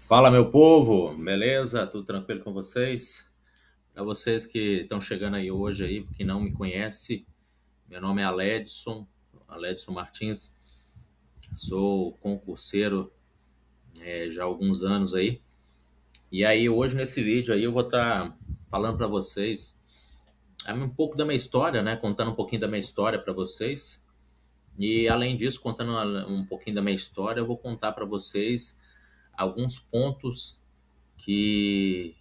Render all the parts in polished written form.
Fala, meu povo, beleza? Tudo tranquilo com vocês? Para vocês que estão chegando aí hoje, aí, que não me conhece, meu nome é Aledson Martins, sou concurseiro já há alguns anos aí. E aí hoje nesse vídeo aí eu vou estar falando para vocês um pouco da minha história, né? Contando um pouquinho da minha história para vocês. E além disso, contando um pouquinho da minha história, eu vou contar para vocês alguns pontos que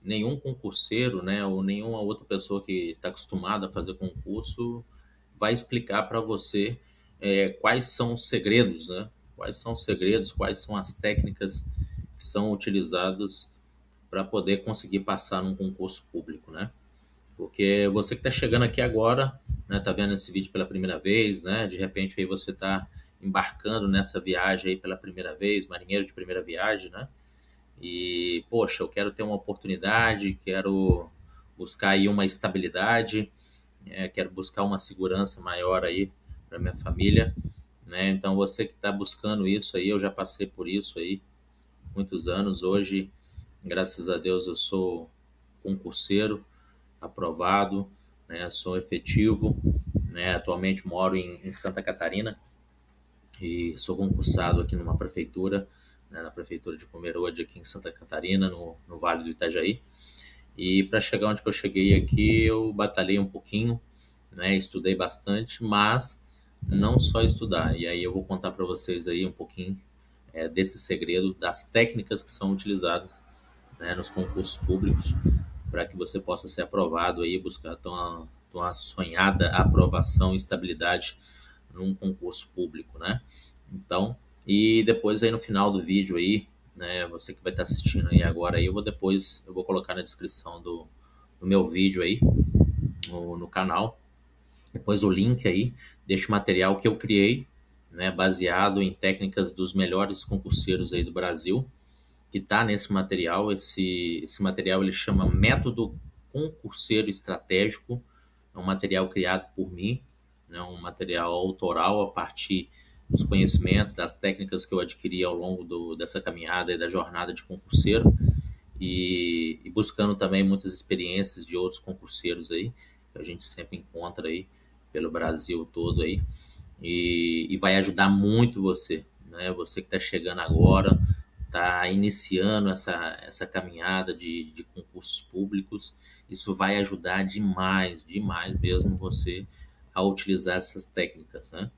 nenhum concurseiro, né, ou nenhuma outra pessoa que está acostumada a fazer concurso vai explicar para você quais são os segredos, né? Quais são os segredos, quais são as técnicas que são utilizadas para poder conseguir passar num concurso público, né? Porque você que está chegando aqui agora, né, tá vendo esse vídeo pela primeira vez, né? De repente aí você está embarcando nessa viagem aí pela primeira vez, marinheiro de primeira viagem, né? E, poxa, eu quero ter uma oportunidade, quero buscar aí uma estabilidade, quero buscar uma segurança maior aí para minha família, né? Então, você que está buscando isso aí, eu já passei por isso aí muitos anos. Hoje, graças a Deus, eu sou concurseiro, aprovado, né? Sou efetivo, né? Atualmente moro em Santa Catarina e sou concursado aqui numa prefeitura, né? Na prefeitura de Pomerode, aqui em Santa Catarina, no Vale do Itajaí. E para chegar onde que eu cheguei aqui, eu batalhei um pouquinho, né? Estudei bastante, mas não só estudar. E aí eu vou contar para vocês aí um pouquinho desse segredo, das técnicas que são utilizadas, né, nos concursos públicos, para que você possa ser aprovado aí, buscar uma sonhada aprovação e estabilidade num concurso público, né? Então, e depois aí no final do vídeo aí, né, você que vai estar assistindo aí agora aí, eu vou colocar na descrição do meu vídeo aí, no canal, depois o link aí, deste material que eu criei, né, baseado em técnicas dos melhores concurseiros aí do Brasil, que está nesse material. Esse material ele chama Método Concurseiro Estratégico, é um material criado por mim, né, um material autoral a partir dos conhecimentos, das técnicas que eu adquiri ao longo dessa caminhada e da jornada de concurseiro, e buscando também muitas experiências de outros concurseiros aí, que a gente sempre encontra aí pelo Brasil todo aí, e vai ajudar muito você, né? Você que está chegando agora, está iniciando essa caminhada de concursos públicos, isso vai ajudar demais, demais mesmo você a utilizar essas técnicas, né?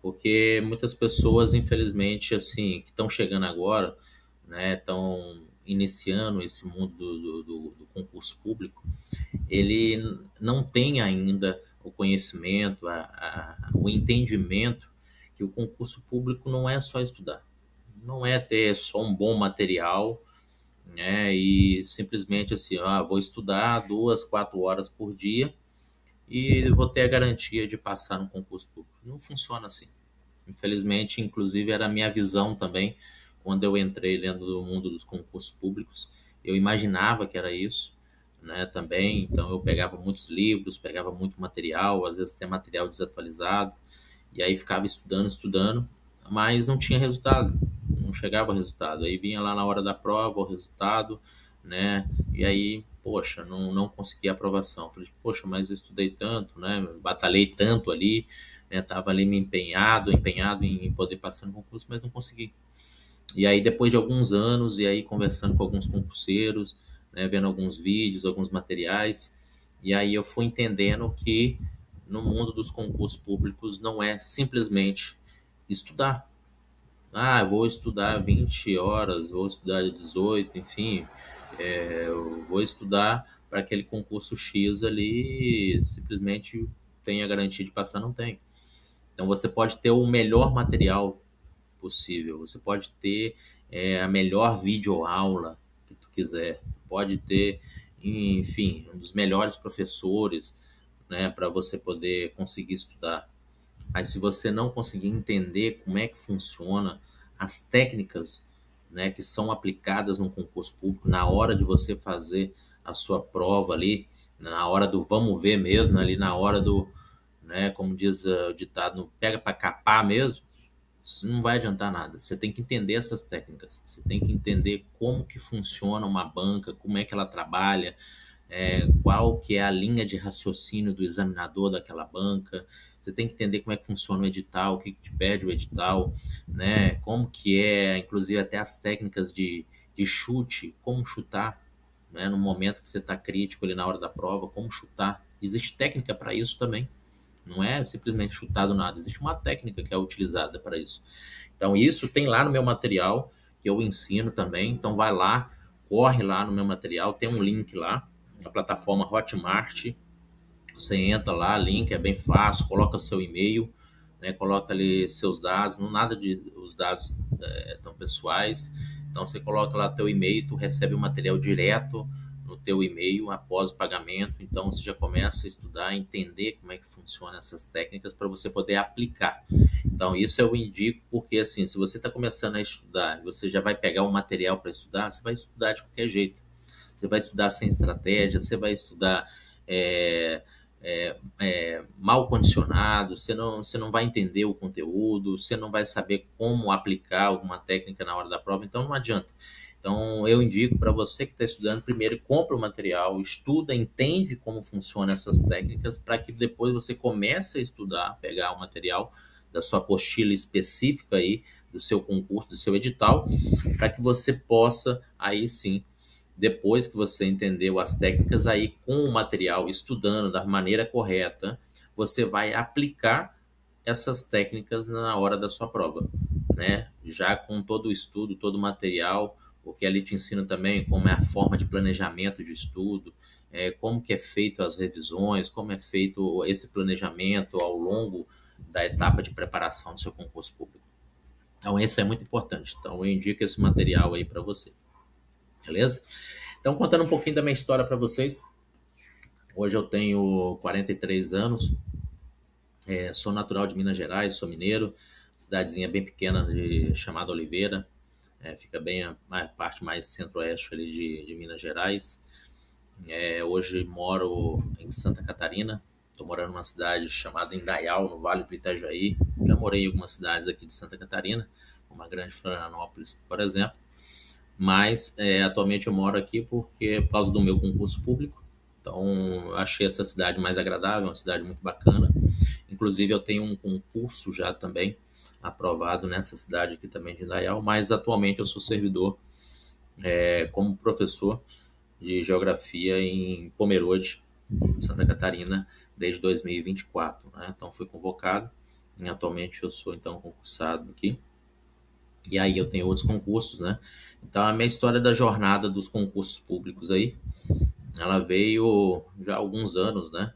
Porque muitas pessoas, infelizmente, assim, que estão chegando agora, né, estão iniciando esse mundo do concurso público, ele não tem ainda o conhecimento, o entendimento que o concurso público não é só estudar, não é ter só um bom material, né, e simplesmente assim, vou estudar 2, 4 horas por dia e vou ter a garantia de passar no concurso público. Não funciona assim. Infelizmente, inclusive, era a minha visão também quando eu entrei dentro do mundo dos concursos públicos. Eu imaginava que era isso, né, também. Então, eu pegava muitos livros, pegava muito material, às vezes até material desatualizado, e aí ficava estudando, estudando, mas não tinha resultado, não chegava resultado. Aí vinha lá na hora da prova o resultado, né? E aí, poxa, não conseguia aprovação. Falei, poxa, mas eu estudei tanto, né? Batalhei tanto ali, né? Tava ali me empenhado em poder passar no concurso, mas não consegui. E aí, depois de alguns anos, e aí conversando com alguns concurseiros, né? Vendo alguns vídeos, alguns materiais, e aí eu fui entendendo que no mundo dos concursos públicos não é simplesmente estudar. Eu vou estudar 20 horas, vou estudar 18, enfim, eu vou estudar para aquele concurso X ali, simplesmente tem a garantia de passar, não tem. Então você pode ter o melhor material possível, você pode ter a melhor videoaula que tu quiser, pode ter, enfim, um dos melhores professores, né, para você poder conseguir estudar. Mas se você não conseguir entender como é que funciona as técnicas, né, que são aplicadas no concurso público na hora de você fazer a sua prova ali, na hora do vamos ver mesmo, ali na hora do, né, como diz o ditado, pega para capar mesmo, isso não vai adiantar nada. Você tem que entender essas técnicas, você tem que entender como que funciona uma banca, como é que ela trabalha, qual que é a linha de raciocínio do examinador daquela banca. Você tem que entender como é que funciona o edital, o que que te pede o edital, né? Como que é, inclusive até as técnicas de chute, como chutar, né? No momento que você está crítico ali na hora da prova, como chutar. Existe técnica para isso também. Não é simplesmente chutar do nada. Existe uma técnica que é utilizada para isso. Então, isso tem lá no meu material, que eu ensino também. Então, vai lá, corre lá no meu material, tem um link lá, na plataforma Hotmart. Você entra lá, link, é bem fácil, coloca seu e-mail, né, coloca ali seus dados, não nada de os dados tão pessoais. Então você coloca lá teu e-mail, tu recebe o material direto no teu e-mail após o pagamento. Então você já começa a estudar, entender como é que funciona essas técnicas para você poder aplicar. Então isso eu indico porque assim, se você está começando a estudar, você já vai pegar um material para estudar, você vai estudar de qualquer jeito. Você vai estudar sem estratégia, você vai estudar é, mal condicionado, você não vai entender o conteúdo, você não vai saber como aplicar alguma técnica na hora da prova, então não adianta. Então eu indico para você que está estudando, primeiro compra o material, estuda, entende como funcionam essas técnicas, para que depois você comece a estudar, pegar o material da sua apostila específica aí, do seu concurso, do seu edital, para que você possa aí sim depois que você entendeu as técnicas, aí com o material, estudando da maneira correta, você vai aplicar essas técnicas na hora da sua prova, né? Já com todo o estudo, todo o material, o que ali te ensina também como é a forma de planejamento de estudo, como que é feito as revisões, como é feito esse planejamento ao longo da etapa de preparação do seu concurso público. Então, isso é muito importante. Então, eu indico esse material aí para você, beleza? Então, contando um pouquinho da minha história para vocês, hoje eu tenho 43 anos, sou natural de Minas Gerais, sou mineiro, cidadezinha bem pequena chamada Oliveira, fica bem a parte mais centro-oeste ali de Minas Gerais. Hoje moro em Santa Catarina, estou morando numa cidade chamada Indaial, no Vale do Itajaí. Já morei em algumas cidades aqui de Santa Catarina, como a Grande Florianópolis, por exemplo. Mas atualmente eu moro aqui por causa do meu concurso público. Então eu achei essa cidade mais agradável, uma cidade muito bacana. Inclusive eu tenho um concurso já também aprovado nessa cidade aqui também de Indaial, mas atualmente eu sou servidor como professor de geografia em Pomerode, Santa Catarina, desde 2024. Né? Então fui convocado e atualmente eu sou então concursado aqui. E aí eu tenho outros concursos, né? Então a minha história da jornada dos concursos públicos aí, ela veio já há alguns anos, né?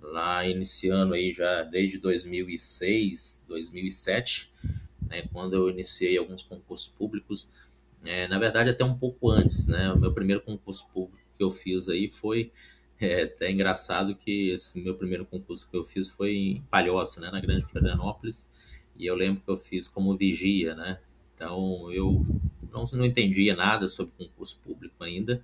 Lá iniciando aí já desde 2006, 2007, né? Quando eu iniciei alguns concursos públicos, na verdade até um pouco antes, né? O meu primeiro concurso público que eu fiz aí foi até engraçado que esse meu primeiro concurso que eu fiz foi em Palhoça, né? Na Grande Florianópolis, e eu lembro que eu fiz como vigia, né? Então eu não entendia nada sobre concurso público ainda,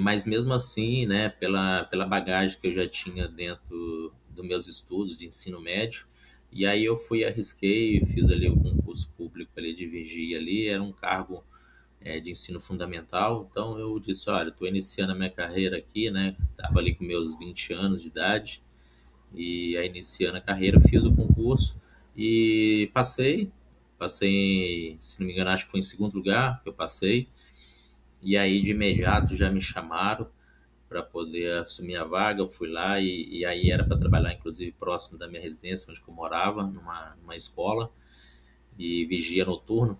mas mesmo assim, né, pela bagagem que eu já tinha dentro dos meus estudos de ensino médio, e aí eu fui, arrisquei, fiz ali o concurso público ali de vigia ali, era um cargo de ensino fundamental, então eu disse, olha, estou iniciando a minha carreira aqui, né, estava ali com meus 20 anos de idade, e aí iniciando a carreira, fiz o concurso e passei, se não me engano, acho que foi em segundo lugar que eu passei, e aí de imediato já me chamaram para poder assumir a vaga. Eu fui lá e aí era para trabalhar, inclusive, próximo da minha residência, onde eu morava, numa escola, e vigia noturno.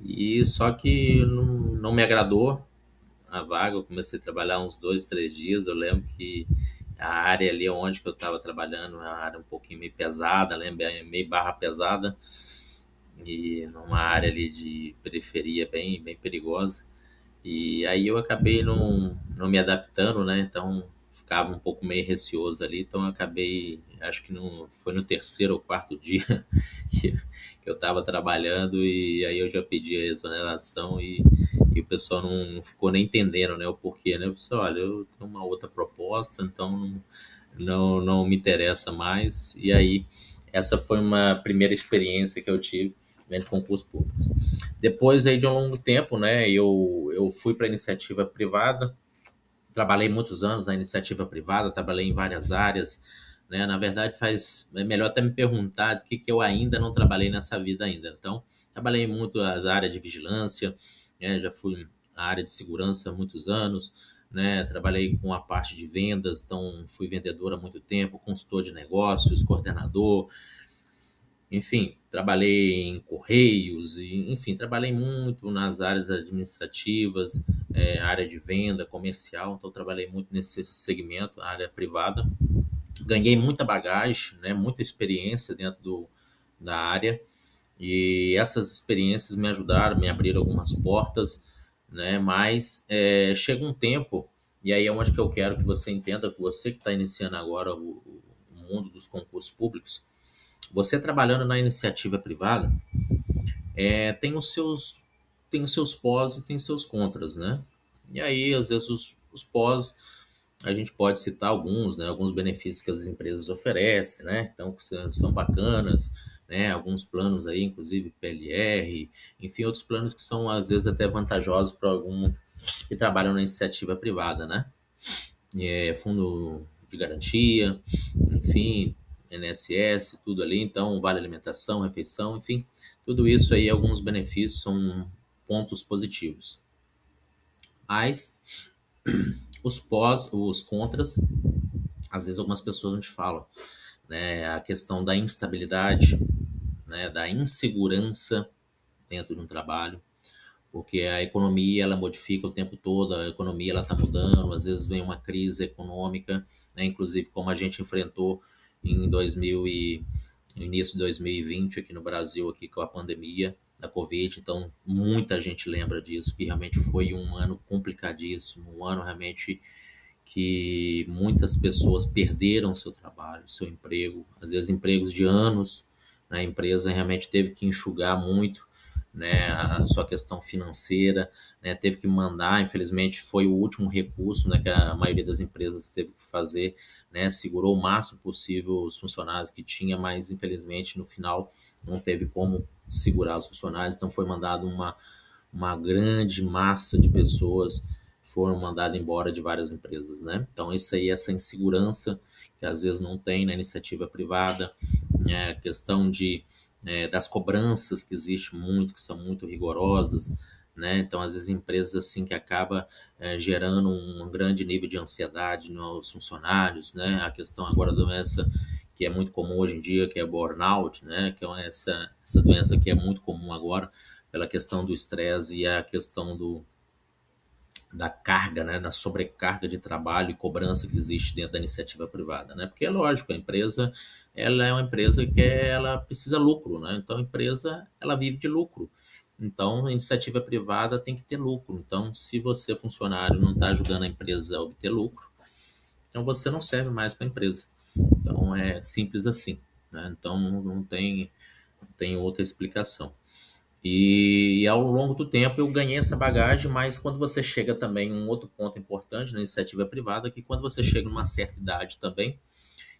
E só que não me agradou a vaga. Eu comecei a trabalhar uns 2, 3 dias. Eu lembro que a área ali onde que eu estava trabalhando, uma área um pouquinho meio pesada, meio barra pesada, e numa área ali de periferia bem perigosa. E aí eu acabei não me adaptando, né? Então ficava um pouco meio receoso ali. Então eu acabei, acho que foi no terceiro ou quarto dia que eu estava trabalhando, e aí eu já pedi a exoneração E o pessoal não ficou nem entendendo, né, o porquê, né? Eu disse, olha, eu tenho uma outra proposta, então não me interessa mais. E aí, essa foi uma primeira experiência que eu tive, né, de concurso público. Depois aí de um longo tempo, né, eu fui para a iniciativa privada, trabalhei muitos anos na iniciativa privada, trabalhei em várias áreas, né? Na verdade, é melhor até me perguntar do que eu ainda não trabalhei nessa vida ainda. Então, trabalhei muito na área de vigilância, né? Já fui na área de segurança há muitos anos, né? Trabalhei com a parte de vendas, então fui vendedor há muito tempo, consultor de negócios, coordenador, enfim, trabalhei em correios, e, enfim, trabalhei muito nas áreas administrativas, área de venda, comercial, então trabalhei muito nesse segmento, área privada. Ganhei muita bagagem, né, muita experiência dentro da área, e essas experiências me ajudaram, me abriram algumas portas, né, mas chega um tempo, e aí é onde que eu quero que você entenda, que você que está iniciando agora o mundo dos concursos públicos, você trabalhando na iniciativa privada, tem os seus pós e tem seus contras, né? E aí, às vezes, os pós, a gente pode citar alguns, né? Alguns benefícios que as empresas oferecem, né? Então, que são bacanas, né? Alguns planos aí, inclusive PLR, enfim, outros planos que são, às vezes, até vantajosos para algum que trabalham na iniciativa privada, né? Fundo de garantia, enfim, INSS, tudo ali, então vale alimentação, refeição, enfim, tudo isso aí, alguns benefícios são pontos positivos. Mas os contras, às vezes algumas pessoas não te falam, né? A questão da instabilidade, né? Da insegurança dentro de um trabalho, porque a economia ela modifica o tempo todo, a economia ela está mudando, às vezes vem uma crise econômica, né? Inclusive como a gente enfrentou em 2000 e no início de 2020 aqui no Brasil aqui com a pandemia da Covid, então muita gente lembra disso, que realmente foi um ano complicadíssimo, um ano realmente que muitas pessoas perderam seu trabalho, seu emprego, às vezes empregos de anos, né? A empresa realmente teve que enxugar muito, né, a sua questão financeira, né, teve que mandar, infelizmente foi o último recurso, né, que a maioria das empresas teve que fazer, né, segurou o máximo possível os funcionários que tinha, mas infelizmente no final não teve como segurar os funcionários, então foi mandado uma grande massa de pessoas foram mandadas embora de várias empresas, né? Então isso aí, essa insegurança que às vezes não tem na iniciativa privada, né? A questão das cobranças que existe muito, que são muito rigorosas, né? Então às vezes empresas assim que acaba gerando um grande nível de ansiedade nos funcionários, né? A questão agora da doença que é muito comum hoje em dia, que é burnout, né? Que é essa doença que é muito comum agora pela questão do estresse e a questão da carga, né, da sobrecarga de trabalho e cobrança que existe dentro da iniciativa privada, né? Porque é lógico, a empresa, ela é uma empresa que ela precisa lucro, né? Então a empresa, ela vive de lucro. Então a iniciativa privada tem que ter lucro. Então, se você funcionário não está ajudando a empresa a obter lucro, então você não serve mais para a empresa. Então é simples assim, né? Então não tem outra explicação. E ao longo do tempo eu ganhei essa bagagem, mas quando você chega também, um outro ponto importante na iniciativa privada, é que quando você chega numa certa idade também,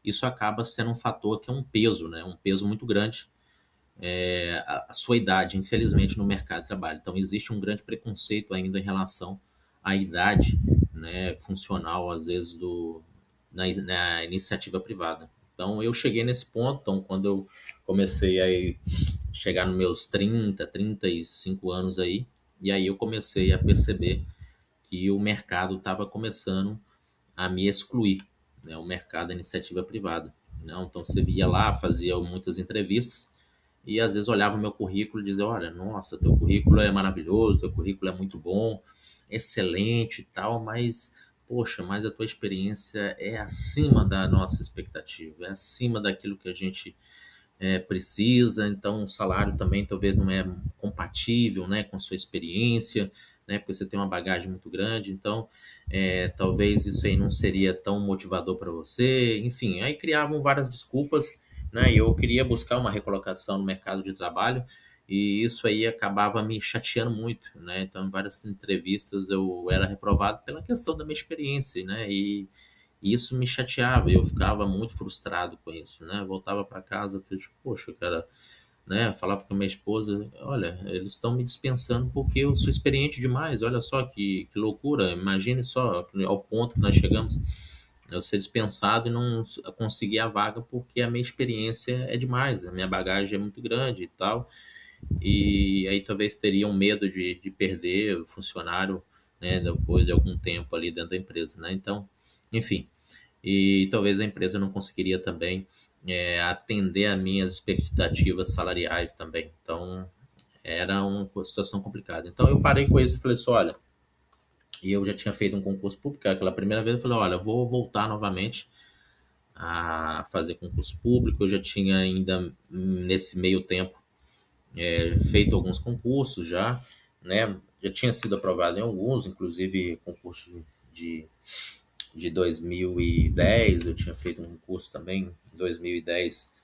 isso acaba sendo um fator que é um peso, né? Um peso muito grande, a sua idade, infelizmente, no mercado de trabalho. Então existe um grande preconceito ainda em relação à idade, né, funcional, às vezes, na iniciativa privada. Então eu cheguei nesse ponto, então quando eu comecei a chegar nos meus 35 anos aí, e aí eu comecei a perceber que o mercado estava começando a me excluir, né, o mercado da iniciativa privada. Não, então você via lá, fazia muitas entrevistas e às vezes olhava o meu currículo e dizia, olha, nossa, teu currículo é maravilhoso, teu currículo é muito bom, excelente e tal, mas poxa, mas a tua experiência é acima da nossa expectativa, é acima daquilo que a gente precisa, então o salário também talvez não é compatível, né, com sua experiência, né, porque você tem uma bagagem muito grande, então talvez isso aí não seria tão motivador para você, enfim, aí criavam várias desculpas, né, e eu queria buscar uma recolocação no mercado de trabalho e isso aí acabava me chateando muito, né? Então, em várias entrevistas eu era reprovado pela questão da minha experiência, né? E isso me chateava, eu ficava muito frustrado com isso, né? Eu voltava para casa, eu falei, tipo, poxa, cara, né? Eu falava com a minha esposa, olha, eles estão me dispensando porque eu sou experiente demais, olha só que loucura, imagine só ao ponto que nós chegamos, eu ser dispensado e não conseguir a vaga porque a minha experiência é demais, a minha bagagem é muito grande e tal, e aí talvez teriam medo de perder o funcionário, né, depois de algum tempo ali dentro da empresa, né? Então, enfim, e talvez a empresa não conseguiria também atender a minhas expectativas salariais também. Então, era uma situação complicada. Então, eu parei com isso e falei assim, olha, e eu já tinha feito um concurso público, aquela primeira vez eu falei, olha, vou voltar novamente a fazer concurso público, eu já tinha ainda, nesse meio tempo, feito alguns concursos já, né, já tinha sido aprovado em alguns, inclusive concurso de de 2010, eu tinha feito um curso também em 2010,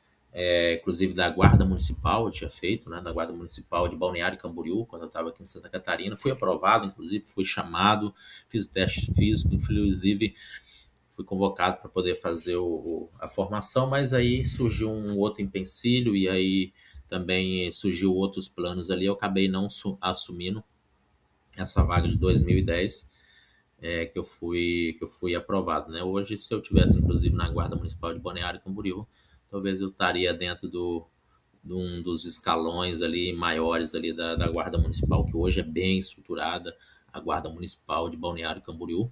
inclusive da Guarda Municipal, eu tinha feito, né, da Guarda Municipal de Balneário Camboriú, quando eu estava aqui em Santa Catarina, fui aprovado, inclusive fui chamado, fiz o teste físico, inclusive fui convocado para poder fazer a formação, mas aí surgiu um outro empecilho e aí também surgiu outros planos ali, eu acabei não assumindo essa vaga de 2010, que eu fui aprovado, né? Hoje, se eu tivesse, inclusive, na Guarda Municipal de Balneário Camboriú, talvez eu estaria dentro de um dos escalões ali maiores ali da Guarda Municipal, que hoje é bem estruturada, a Guarda Municipal de Balneário Camboriú.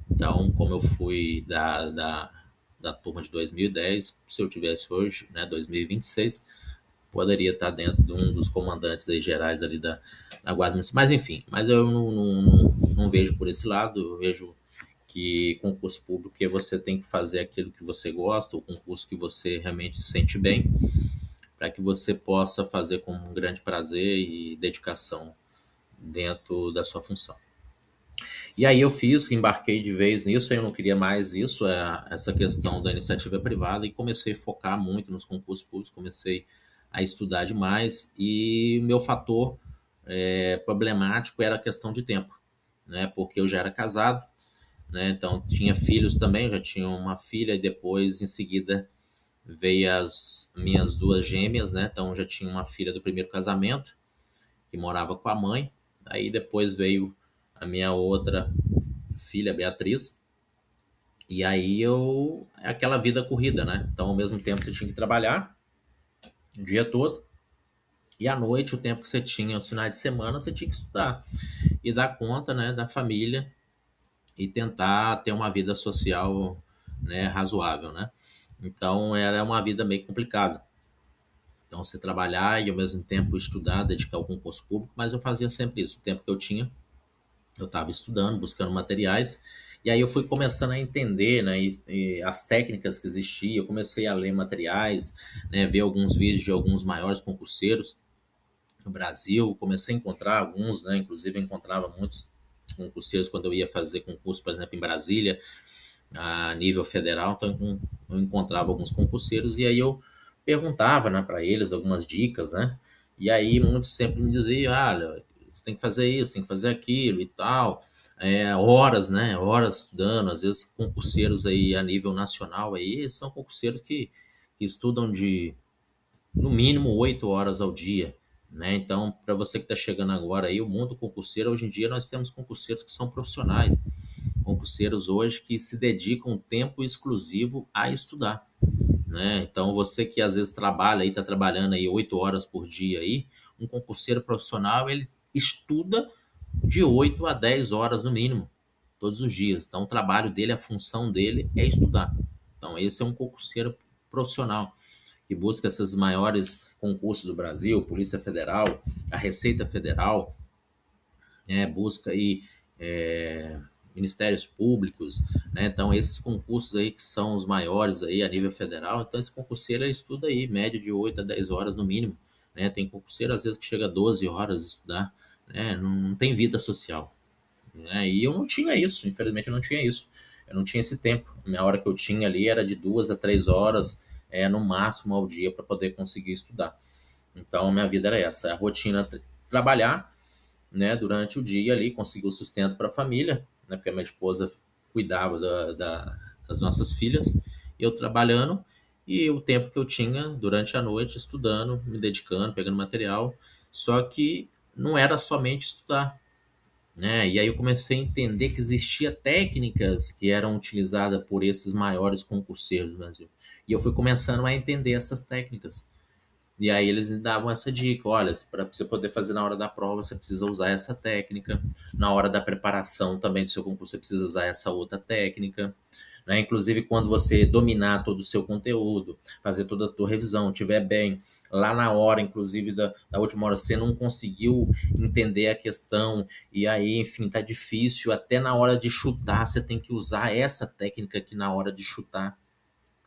Então, como eu fui da turma de 2010, se eu tivesse hoje, né, 2026, poderia estar dentro de um dos comandantes aí gerais ali da Guarda Municipal. Mas enfim, mas eu não vejo por esse lado, eu vejo que concurso público é você tem que fazer aquilo que você gosta, o concurso que você realmente se sente bem, para que você possa fazer com um grande prazer e dedicação dentro da sua função. E aí eu fiz, embarquei de vez nisso, eu não queria mais isso, essa questão da iniciativa privada, e comecei a focar muito nos concursos públicos, comecei a estudar demais, e meu fator problemático era a questão de tempo, né? Porque eu já era casado, né? Então tinha filhos também, eu já tinha uma filha, e depois em seguida veio as minhas duas gêmeas, né? Então já tinha uma filha do primeiro casamento que morava com a mãe, aí depois veio a minha outra filha, Beatriz, e aí eu é aquela vida corrida, né? Então ao mesmo tempo você tinha que trabalhar o dia todo, e à noite, o tempo que você tinha, os finais de semana, você tinha que estudar e dar conta, né, da família e tentar ter uma vida social, né, razoável, né? Então era uma vida meio complicada. Então você trabalhar e ao mesmo tempo estudar, dedicar ao concurso público, mas eu fazia sempre isso. O tempo que eu tinha, eu estava estudando, buscando materiais, e aí eu fui começando a entender, né, e as técnicas que existiam, eu comecei a ler materiais, né, ver alguns vídeos de alguns maiores concurseiros no Brasil, comecei a encontrar alguns, né, inclusive eu encontrava muitos concurseiros quando eu ia fazer concurso, por exemplo, em Brasília, a nível federal, então eu encontrava alguns concurseiros e aí eu perguntava, né, para eles algumas dicas, né? E aí muitos sempre me diziam, olha, você tem que fazer isso, tem que fazer aquilo e tal. Horas, né? Horas estudando, às vezes concurseiros aí a nível nacional aí são concurseiros que estudam de no mínimo 8 horas ao dia, né? Então, para você que está chegando agora aí, o mundo concurseiro, hoje em dia nós temos concurseiros que são profissionais, concurseiros hoje que se dedicam tempo exclusivo a estudar, né? Então, você que às vezes trabalha aí, está trabalhando aí 8 horas por dia aí, um concurseiro profissional, ele estuda de 8 a 10 horas no mínimo, todos os dias. Então, o trabalho dele, a função dele é estudar. Então, esse é um concurseiro profissional que busca esses maiores concursos do Brasil, Polícia Federal, a Receita Federal, né, busca aí ministérios públicos, né? Então esses concursos aí que são os maiores aí a nível federal, então esse concurseiro ele estuda aí média de 8 a 10 horas no mínimo, né? Tem concurseiro às vezes que chega a 12 horas de estudar, né? Não tem vida social, né? E eu não tinha isso, infelizmente eu não tinha isso. Eu não tinha esse tempo. A minha hora que eu tinha ali era de 2 a 3 horas, no máximo ao dia para poder conseguir estudar. Então, minha vida era essa, a rotina, trabalhar, né, durante o dia ali, conseguir o sustento para a família, né, porque a minha esposa cuidava das nossas filhas, eu trabalhando, e o tempo que eu tinha durante a noite estudando, me dedicando, pegando material, só que não era somente estudar, né? E aí eu comecei a entender que existia técnicas que eram utilizadas por esses maiores concurseiros do Brasil. E eu fui começando a entender essas técnicas. E aí eles me davam essa dica, olha, para você poder fazer na hora da prova, você precisa usar essa técnica. Na hora da preparação também do seu concurso, você precisa usar essa outra técnica. Né? Inclusive, quando você dominar todo o seu conteúdo, fazer toda a tua revisão, tiver bem, lá na hora, inclusive, da última hora, você não conseguiu entender a questão, e aí, enfim, tá difícil, até na hora de chutar, você tem que usar essa técnica aqui na hora de chutar,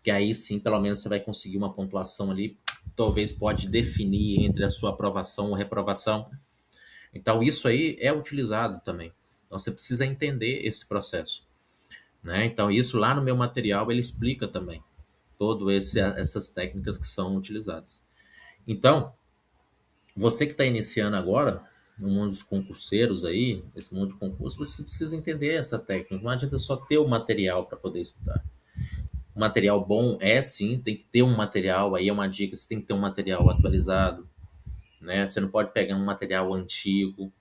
que aí sim, pelo menos você vai conseguir uma pontuação ali, talvez pode definir entre a sua aprovação ou reprovação. Então, isso aí é utilizado também. Então, você precisa entender esse processo, né? Então, isso lá no meu material ele explica também todo essas técnicas que são utilizadas. Então, você que está iniciando agora no mundo dos concurseiros aí, esse mundo de concurso, você precisa entender essa técnica. Não adianta só ter o material para poder estudar. O material bom é sim, tem que ter um material, aí é uma dica, você tem que ter um material atualizado, né? Você não pode pegar um material antigo,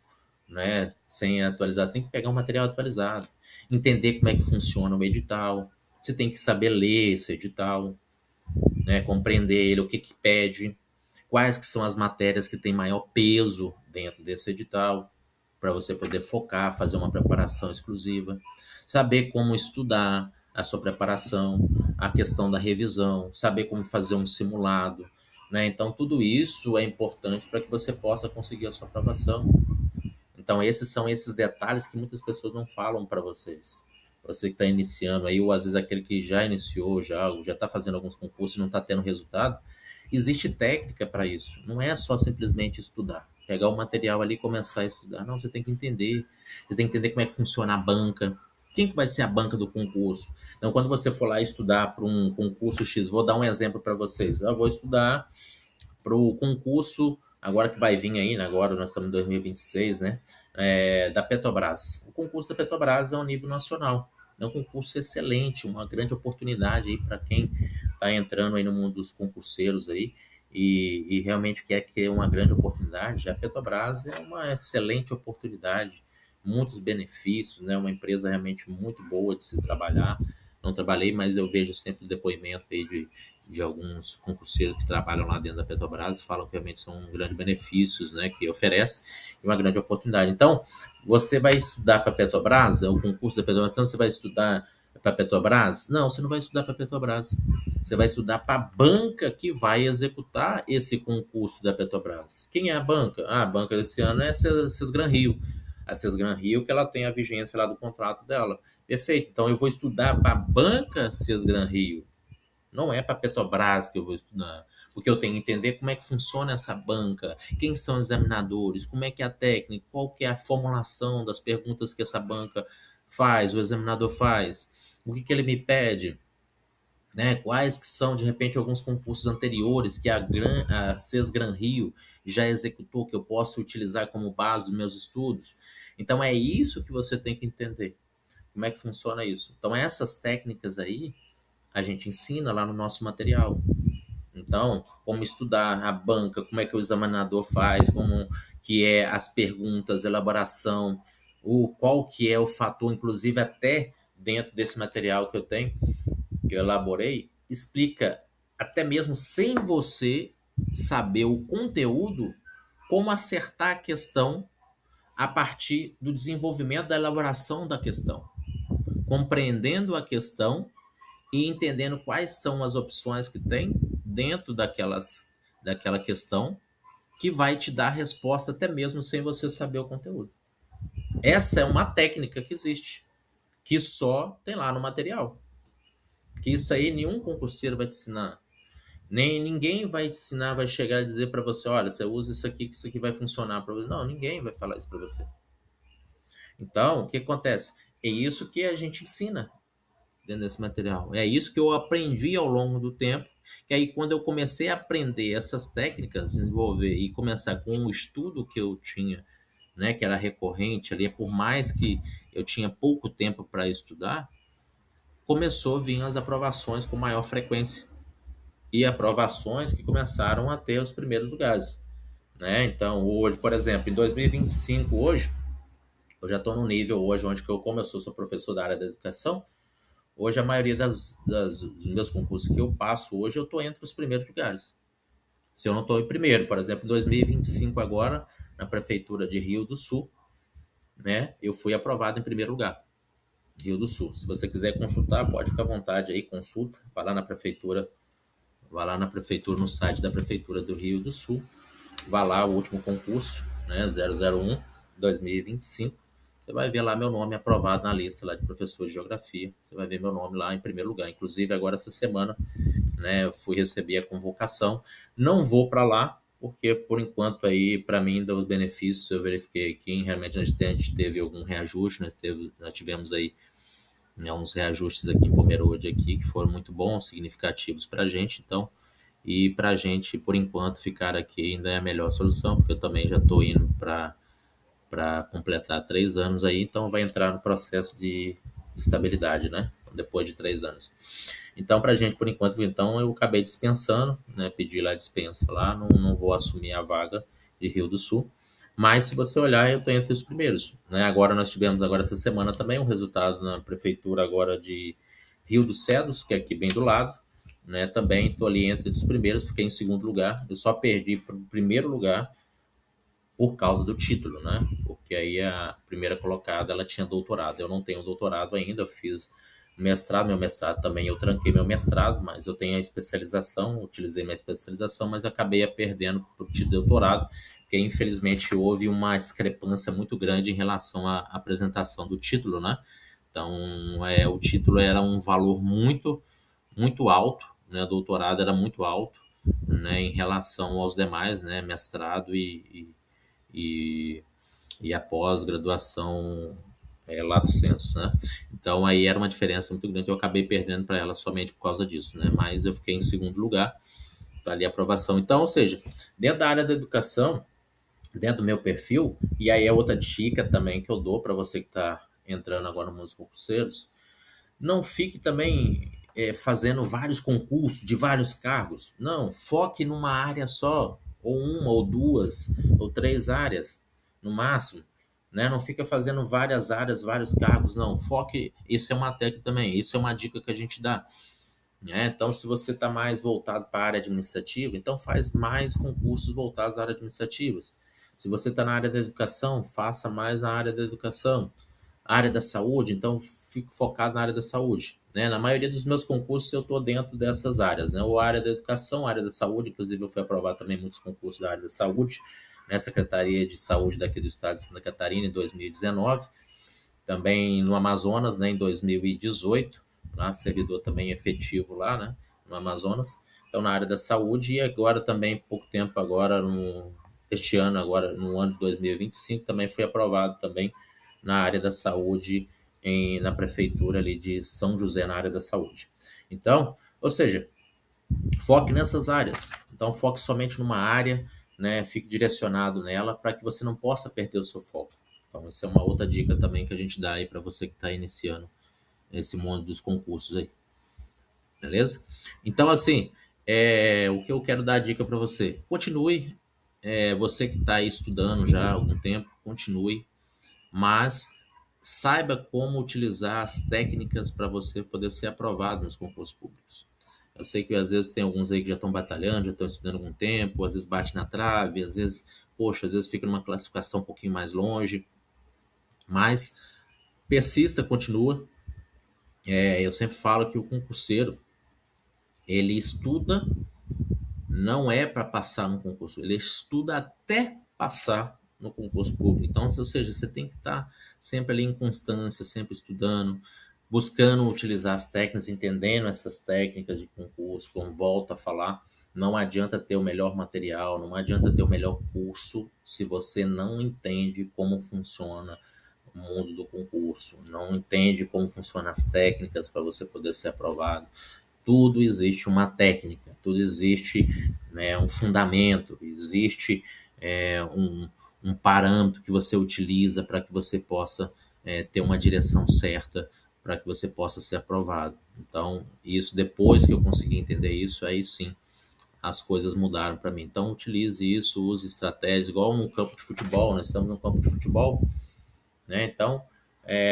né, sem atualizar, tem que pegar um material atualizado, entender como é que funciona o edital, você tem que saber ler esse edital, né, compreender ele, o que que pede, quais que são as matérias que têm maior peso dentro desse edital, para você poder focar, fazer uma preparação exclusiva, saber como estudar a sua preparação, a questão da revisão, saber como fazer um simulado, né? Então tudo isso é importante para que você possa conseguir a sua aprovação. Então, esses são esses detalhes que muitas pessoas não falam para vocês. Você que está iniciando aí, ou às vezes aquele que já iniciou, já está fazendo alguns concursos e não está tendo resultado, existe técnica para isso. Não é só simplesmente estudar, pegar o material ali e começar a estudar. Não, você tem que entender. Você tem que entender como é que funciona a banca. Quem que vai ser a banca do concurso? Então, quando você for lá estudar para um concurso X, vou dar um exemplo para vocês. Eu vou estudar para o concurso, agora que vai vir aí, né, agora nós estamos em 2026, né? Da Petrobras. O concurso da Petrobras é um nível nacional. É um concurso excelente, uma grande oportunidade aí para quem está entrando aí no mundo dos concurseiros aí e realmente quer ter uma grande oportunidade. A Petrobras é uma excelente oportunidade, muitos benefícios, né? Uma empresa realmente muito boa de se trabalhar. Não trabalhei, mas eu vejo sempre depoimento aí de alguns concurseiros que trabalham lá dentro da Petrobras, falam que realmente são grandes benefícios, né, que oferece e uma grande oportunidade. Então, você vai estudar para a Petrobras, é o concurso da Petrobras, então você vai estudar para a Petrobras? Não, você não vai estudar para a Petrobras. Você vai estudar para a banca que vai executar esse concurso da Petrobras. Quem é a banca? Ah, a banca desse ano é a Sesgran Rio. A Sesgran Rio que ela tem a vigência lá do contrato dela. Perfeito. Então eu vou estudar para a banca Sesgran Rio. Não é para a Petrobras que eu vou estudar, porque eu tenho que entender como é que funciona essa banca, quem são os examinadores, como é que é a técnica, qual que é a formulação das perguntas que essa banca faz, o examinador faz, o que, que ele me pede, né? Quais que são, de repente, alguns concursos anteriores que a Sesgran Rio já executou, que eu posso utilizar como base dos meus estudos. Então, é isso que você tem que entender. Como é que funciona isso? Então, essas técnicas aí, a gente ensina lá no nosso material. Então, como estudar a banca, como é que o examinador faz, como que é as perguntas, elaboração, qual que é o fator, inclusive até dentro desse material que eu tenho, que eu elaborei, explica até mesmo sem você saber o conteúdo, como acertar a questão a partir do desenvolvimento da elaboração da questão, compreendendo a questão e entendendo quais são as opções que tem dentro daquela questão que vai te dar a resposta até mesmo sem você saber o conteúdo. Essa é uma técnica que existe, que só tem lá no material. Que isso aí nenhum concurseiro vai te ensinar. Nem ninguém vai te ensinar, vai chegar a dizer para você, olha, você usa isso aqui que isso aqui vai funcionar para você. Não, ninguém vai falar isso para você. Então, o que acontece? É isso que a gente ensina dentro desse material. É isso que eu aprendi ao longo do tempo Que aí quando eu comecei a aprender essas técnicas, desenvolver e começar com o estudo que eu tinha, né, que era recorrente ali, por mais que eu tinha pouco tempo para estudar, começou a vir as aprovações com maior frequência e aprovações que começaram a ter os primeiros lugares, né? Então, hoje, por exemplo, em 2025, hoje, eu já estou no nível hoje onde que eu, como eu sou professor da área da educação, hoje a maioria dos meus concursos que eu passo hoje, eu estou entre os primeiros lugares. Se eu não estou em primeiro, por exemplo, em 2025 agora, na prefeitura de Rio do Sul, né, eu fui aprovado em primeiro lugar, Rio do Sul. Se você quiser consultar, pode ficar à vontade aí, consulta, vai lá na prefeitura, no site da prefeitura do Rio do Sul, vai lá o último concurso, né, 001 2025. Você vai ver lá meu nome aprovado na lista lá de professor de geografia. Você vai ver meu nome lá em primeiro lugar. Inclusive agora essa semana, né, eu fui receber a convocação. Não vou para lá porque por enquanto aí para mim dos benefícios eu verifiquei aqui, realmente a gente teve algum reajuste, nós tivemos aí, né, uns reajustes aqui em Pomerode aqui que foram muito bons, significativos para a gente. Então, e para a gente, por enquanto, ficar aqui ainda é a melhor solução, porque eu também já estou indo para completar 3 anos aí, então vai entrar no processo de estabilidade, né? Depois de 3 anos. Então, para a gente, por enquanto, então eu acabei dispensando, né? Pedi lá dispensa lá, não vou assumir a vaga de Rio do Sul. Mas se você olhar, eu estou entre os primeiros, né? Agora nós tivemos agora essa semana também um resultado na prefeitura agora de Rio dos Cedros, que é aqui bem do lado, né? Também estou ali entre os primeiros, fiquei em segundo lugar. Eu só perdi para o primeiro lugar por causa do título, né? Porque aí a primeira colocada ela tinha doutorado. Eu não tenho doutorado ainda, eu fiz mestrado, meu mestrado também eu tranquei meu mestrado, mas eu tenho a especialização, utilizei minha especialização, mas acabei a perdendo para o título de doutorado, porque infelizmente houve uma discrepância muito grande em relação à apresentação do título, né? Então, o título era um valor muito alto, né? O doutorado era muito alto, né? Em relação aos demais, né? Mestrado e, e a pós-graduação lato sensu, né? Então aí era uma diferença muito grande, eu acabei perdendo para ela somente por causa disso, né? Mas eu fiquei em segundo lugar, tá ali a aprovação. Então, ou seja, dentro da área da educação, dentro do meu perfil, e aí é outra dica também que eu dou para você que está entrando agora no mundo dos concurseiros, não fique também fazendo vários concursos de vários cargos. Não, foque numa área só, ou uma, ou duas, ou três áreas, no máximo. Né? Não fica fazendo várias áreas, vários cargos, não. Foque, isso é uma técnica também, isso é uma dica que a gente dá. Né? Então, se você está mais voltado para a área administrativa, então faz mais concursos voltados à área administrativa. Se você está na área da educação, faça mais na área da educação. Área da saúde, então fico focado na área da saúde. Né? Na maioria dos meus concursos eu estou dentro dessas áreas, né? Ou área da educação, área da saúde, inclusive eu fui aprovado também muitos concursos da área da saúde, né? Secretaria de Saúde daqui do estado de Santa Catarina em 2019, também no Amazonas, né, em 2018, lá servidor também efetivo lá, né, no Amazonas. Então na área da saúde e agora também pouco tempo agora este ano agora no ano de 2025 também fui aprovado também na área da saúde na prefeitura ali de São José na área da saúde. Então, ou seja, foque nessas áreas. Então foque somente numa área, né, fique direcionado nela para que você não possa perder o seu foco. Então, essa é uma outra dica também que a gente dá aí para você que está iniciando esse mundo dos concursos aí, beleza? Então, assim, o que eu quero dar a dica para você, continue, você que está aí estudando já há algum tempo, continue, mas saiba como utilizar as técnicas para você poder ser aprovado nos concursos públicos. Eu sei que às vezes tem alguns aí que já estão batalhando, já estão estudando há algum tempo, às vezes bate na trave, às vezes, poxa, às vezes fica numa classificação um pouquinho mais longe, mas persista, continua. Eu sempre falo que o concurseiro, ele estuda, não é para passar no concurso, ele estuda até passar no concurso público. Então, ou seja, você tem que estar sempre ali em constância, sempre estudando, buscando utilizar as técnicas, entendendo essas técnicas de concurso, como volta a falar. Não adianta ter o melhor material, não adianta ter o melhor curso se você não entende como funciona o mundo do concurso, não entende como funcionam as técnicas para você poder ser aprovado. tudo existe uma técnica, tudo existe, né, um fundamento, existe um parâmetro que você utiliza para que você possa ter uma direção certa, para que você possa ser aprovado. Então, isso depois que eu consegui entender isso, aí sim as coisas mudaram para mim. Então, utilize isso, use estratégias, igual no campo de futebol, nós estamos no campo de futebol, né? Então,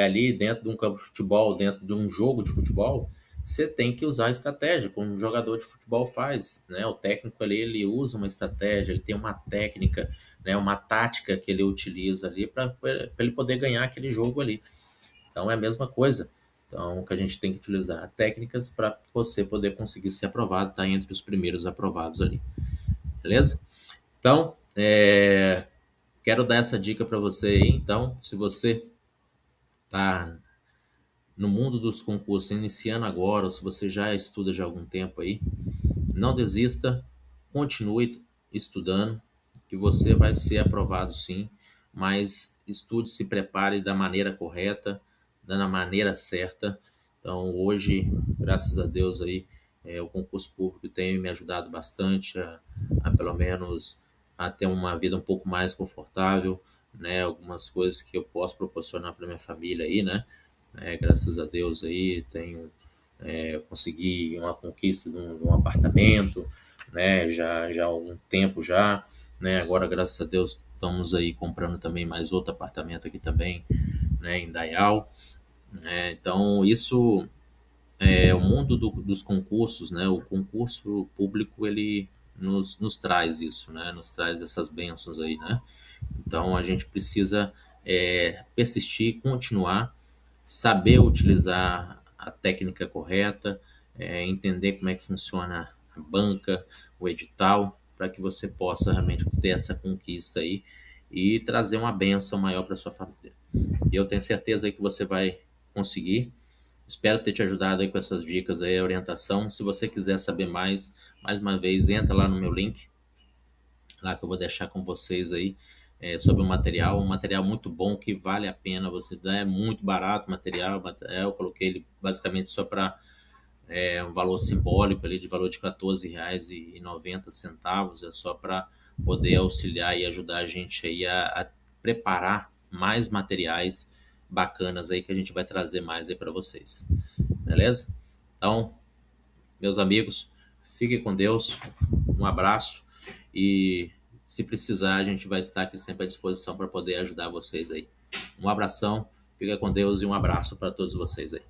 ali dentro de um campo de futebol, dentro de um jogo de futebol, você tem que usar estratégia, como um jogador de futebol faz, né? O técnico ali, ele usa uma estratégia, ele tem uma técnica, né? Uma tática que ele utiliza ali para ele poder ganhar aquele jogo ali. Então, é a mesma coisa. Então, que a gente tem que utilizar técnicas para você poder conseguir ser aprovado, tá entre os primeiros aprovados ali, beleza? Então, quero dar essa dica para você aí. Então, se você tá no mundo dos concursos iniciando agora, ou se você já estuda de algum tempo aí, não desista, continue estudando, que você vai ser aprovado sim, mas estude, se prepare da maneira correta, da maneira certa. Então, hoje, graças a Deus aí, o concurso público tem me ajudado bastante a pelo menos a ter uma vida um pouco mais confortável, né? Algumas coisas que eu posso proporcionar para minha família aí, né? Graças a Deus aí tenho consegui uma conquista de um apartamento, né? Já há algum tempo já, né? Agora, graças a Deus, estamos aí comprando também mais outro apartamento aqui também, né? Em Dayal, né? Então, isso é o mundo dos concursos, né? O concurso público, ele nos traz isso, né? Nos traz essas bênçãos aí, né? Então, a gente precisa persistir, continuar, saber utilizar a técnica correta, entender como é que funciona a banca, o edital, para que você possa realmente ter essa conquista aí e trazer uma benção maior para sua família. E eu tenho certeza aí que você vai conseguir. Espero ter te ajudado aí com essas dicas aí, a orientação. Se você quiser saber mais uma vez, entra lá no meu link, lá que eu vou deixar com vocês aí, sobre o material, um material muito bom que vale a pena você dar, é muito barato o material, eu coloquei ele basicamente só para um valor simbólico ali, de valor de R$ 14,90, é só para poder auxiliar e ajudar a gente aí a preparar mais materiais bacanas aí que a gente vai trazer mais aí para vocês, beleza? Então, meus amigos, fiquem com Deus, um abraço e se precisar a gente vai estar aqui sempre à disposição para poder ajudar vocês aí. Um abração, fica com Deus e um abraço para todos vocês aí.